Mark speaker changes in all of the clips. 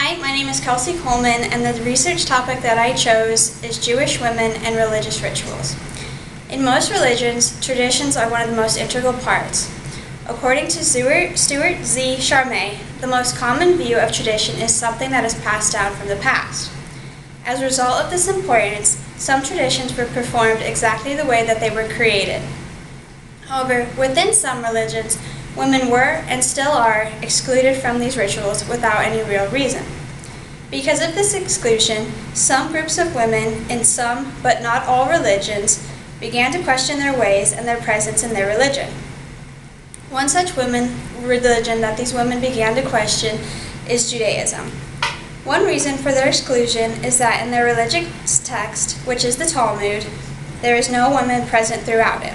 Speaker 1: Hi, my name is Kelsey Coleman, and the research topic that I chose is Jewish women and religious rituals. In most religions, traditions are one of the most integral parts. According to Stuart Z. Charmé, the most common view of tradition is something that is passed down from the past. As a result of this importance, some traditions were performed exactly the way that they were created. However, within some religions, women were, and still are, excluded from these rituals without any real reason. Because of this exclusion, some groups of women in some, but not all religions, began to question their ways and their presence in their religion. One such religion that these women began to question is Judaism. One reason for their exclusion is that in their religious text, which is the Talmud, there is no woman present throughout it.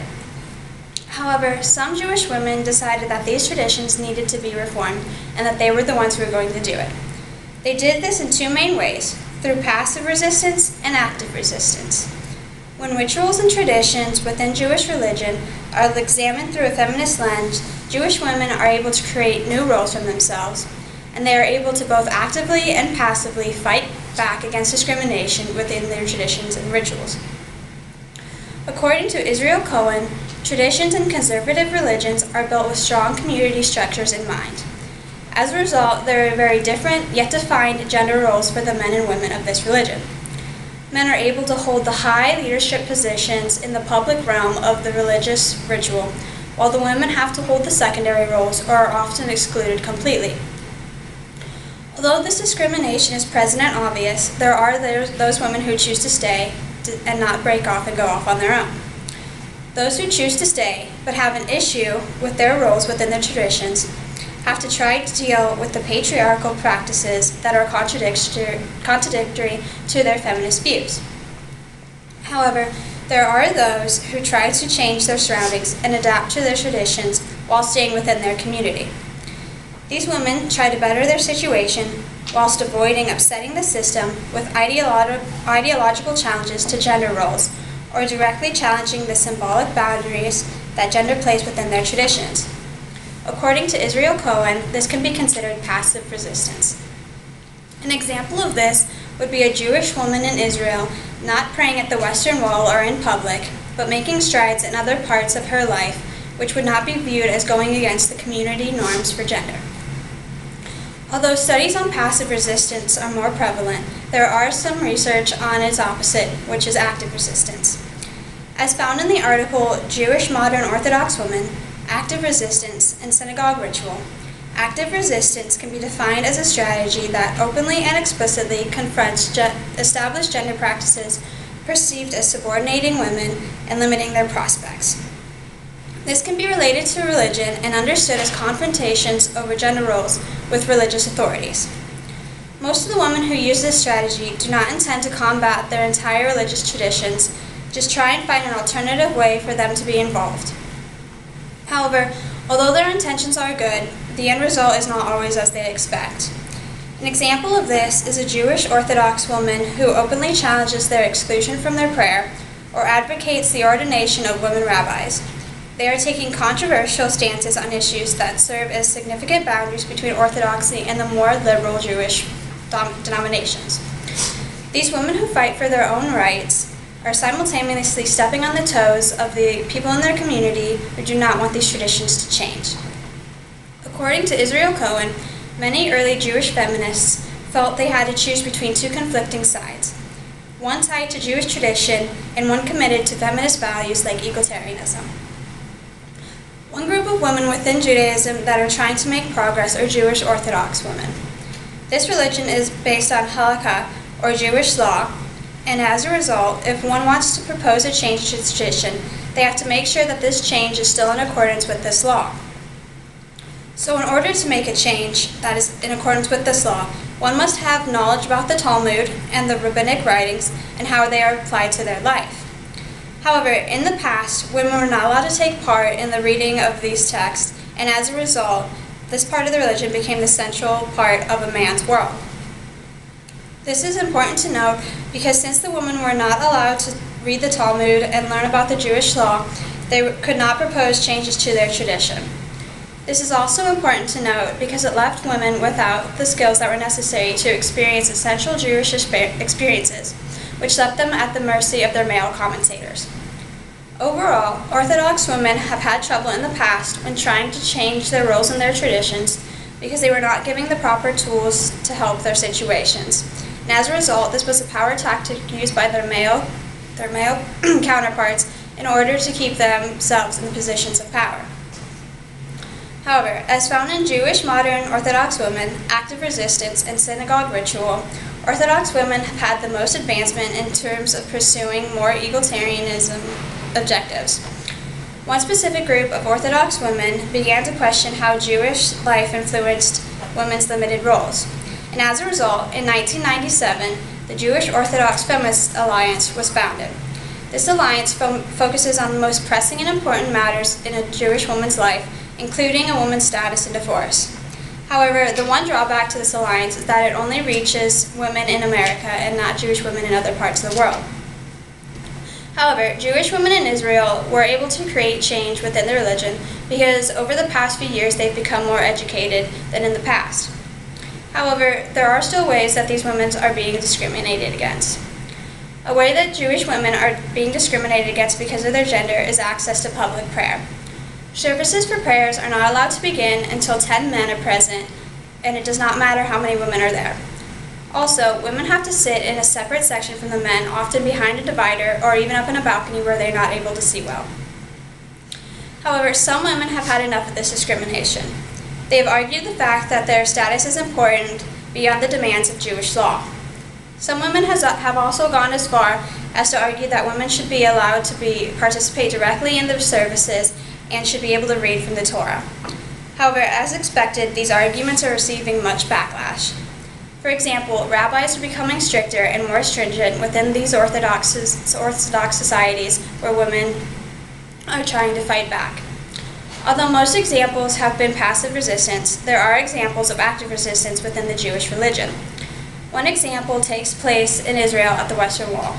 Speaker 1: However, some Jewish women decided that these traditions needed to be reformed and that they were the ones who were going to do it. They did this in two main ways, through passive resistance and active resistance. When rituals and traditions within Jewish religion are examined through a feminist lens, Jewish women are able to create new roles for themselves, and they are able to both actively and passively fight back against discrimination within their traditions and rituals. According to Israel Cohen, traditions in conservative religions are built with strong community structures in mind. As a result, there are very different yet defined gender roles for the men and women of this religion. Men are able to hold the high leadership positions in the public realm of the religious ritual, while the women have to hold the secondary roles or are often excluded completely. Although this discrimination is present and obvious, there are those women who choose to stay and not break off and go off on their own. Those who choose to stay but have an issue with their roles within their traditions have to try to deal with the patriarchal practices that are contradictory to their feminist views. However, there are those who try to change their surroundings and adapt to their traditions while staying within their community. These women try to better their situation whilst avoiding upsetting the system with ideological challenges to gender roles or directly challenging the symbolic boundaries that gender plays within their traditions. According to Israel Cohen, this can be considered passive resistance. An example of this would be a Jewish woman in Israel not praying at the Western Wall or in public, but making strides in other parts of her life which would not be viewed as going against the community norms for gender. Although studies on passive resistance are more prevalent, there are some research on its opposite, which is active resistance. As found in the article Jewish Modern Orthodox Women, Active Resistance and Synagogue Ritual, active resistance can be defined as a strategy that openly and explicitly confronts established gender practices perceived as subordinating women and limiting their prospects. This can be related to religion and understood as confrontations over gender roles with religious authorities. Most of the women who use this strategy do not intend to combat their entire religious traditions, just try and find an alternative way for them to be involved. However, although their intentions are good, the end result is not always as they expect. An example of this is a Jewish Orthodox woman who openly challenges their exclusion from their prayer or advocates the ordination of women rabbis. They are taking controversial stances on issues that serve as significant boundaries between Orthodoxy and the more liberal Jewish denominations. These women who fight for their own rights are simultaneously stepping on the toes of the people in their community who do not want these traditions to change. According to Israel Cohen, many early Jewish feminists felt they had to choose between two conflicting sides, one tied to Jewish tradition and one committed to feminist values like egalitarianism. One group of women within Judaism that are trying to make progress are Jewish Orthodox women. This religion is based on halakha, or Jewish law, and as a result, if one wants to propose a change to the tradition, they have to make sure that this change is still in accordance with this law. So in order to make a change that is in accordance with this law, one must have knowledge about the Talmud and the rabbinic writings and how they are applied to their life. However, in the past, women were not allowed to take part in the reading of these texts, and as a result, this part of the religion became the central part of a man's world. This is important to note because since the women were not allowed to read the Talmud and learn about the Jewish law, they could not propose changes to their tradition. This is also important to note because it left women without the skills that were necessary to experience essential Jewish experiences, which left them at the mercy of their male commentators. Overall, Orthodox women have had trouble in the past when trying to change their roles and their traditions because they were not given the proper tools to help their situations. And as a result, this was a power tactic used by their male counterparts in order to keep themselves in the positions of power. However, as found in Jewish modern Orthodox women, active resistance, and synagogue ritual, Orthodox women have had the most advancement in terms of pursuing more egalitarianism objectives. One specific group of Orthodox women began to question how Jewish life influenced women's limited roles. And as a result, in 1997, the Jewish Orthodox Feminist Alliance was founded. This alliance focuses on the most pressing and important matters in a Jewish woman's life, including a woman's status in divorce. However, the one drawback to this alliance is that it only reaches women in America and not Jewish women in other parts of the world. However, Jewish women in Israel were able to create change within their religion because over the past few years they've become more educated than in the past. However, there are still ways that these women are being discriminated against. A way that Jewish women are being discriminated against because of their gender is access to public prayer. Services for prayers are not allowed to begin until 10 men are present, and it does not matter how many women are there. Also, women have to sit in a separate section from the men, often behind a divider or even up in a balcony where they are not able to see well. However, some women have had enough of this discrimination. They have argued the fact that their status is important beyond the demands of Jewish law. Some women have also gone as far as to argue that women should be allowed to participate directly in the services and should be able to read from the Torah. However, as expected, these arguments are receiving much backlash. For example, rabbis are becoming stricter and more stringent within these Orthodox societies where women are trying to fight back. Although most examples have been passive resistance, there are examples of active resistance within the Jewish religion. One example takes place in Israel at the Western Wall.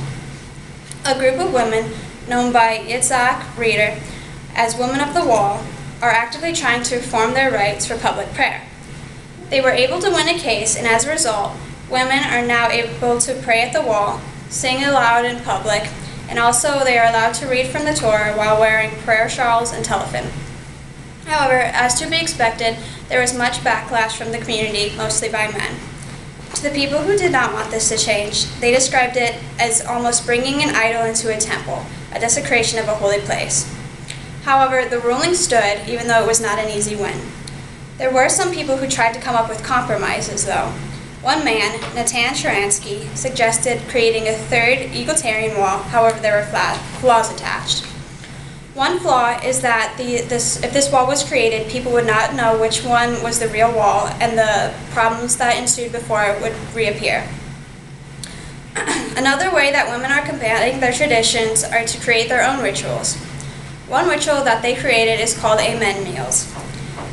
Speaker 1: A group of women, known by Yitzhak Reader as Women of the Wall, are actively trying to reform their rights for public prayer. They were able to win a case, and as a result, women are now able to pray at the wall, sing aloud in public, and also they are allowed to read from the Torah while wearing prayer shawls and tefillin. However, as to be expected, there was much backlash from the community, mostly by men. To the people who did not want this to change, they described it as almost bringing an idol into a temple, a desecration of a holy place. However, the ruling stood, even though it was not an easy win. There were some people who tried to come up with compromises, though. One man, Natan Sharansky, suggested creating a third egalitarian wall, however there were flaws attached. One flaw is that if this wall was created, people would not know which one was the real wall, and the problems that ensued before it would reappear. Another way that women are combating their traditions are to create their own rituals. One ritual that they created is called Amen meals.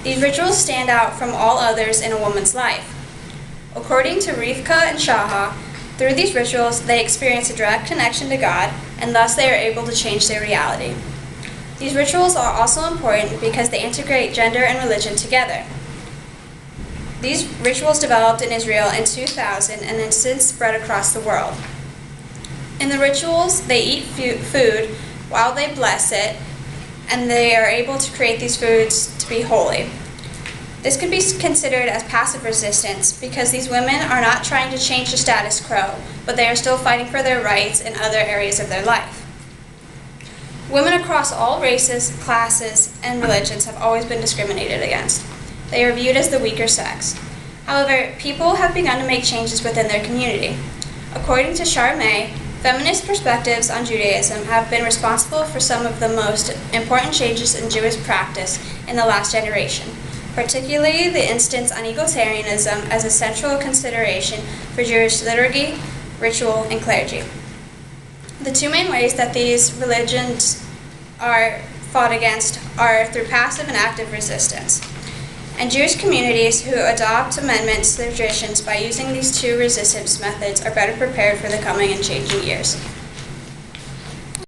Speaker 1: These rituals stand out from all others in a woman's life. According to Rivka and Shaha, through these rituals they experience a direct connection to God, and thus they are able to change their reality. These rituals are also important because they integrate gender and religion together. These rituals developed in Israel in 2000 and have since spread across the world. In the rituals, they eat food while they bless it, and they are able to create these foods to be holy. This could be considered as passive resistance because these women are not trying to change the status quo, but they are still fighting for their rights in other areas of their life. Women across all races, classes, and religions have always been discriminated against. They are viewed as the weaker sex. However, people have begun to make changes within their community. According to Charmaine, feminist perspectives on Judaism have been responsible for some of the most important changes in Jewish practice in the last generation, particularly the insistence on egalitarianism as a central consideration for Jewish liturgy, ritual, and clergy. The two main ways that these religions are fought against are through passive and active resistance. And Jewish communities who adopt amendments to their traditions by using these two resistance methods are better prepared for the coming and changing years.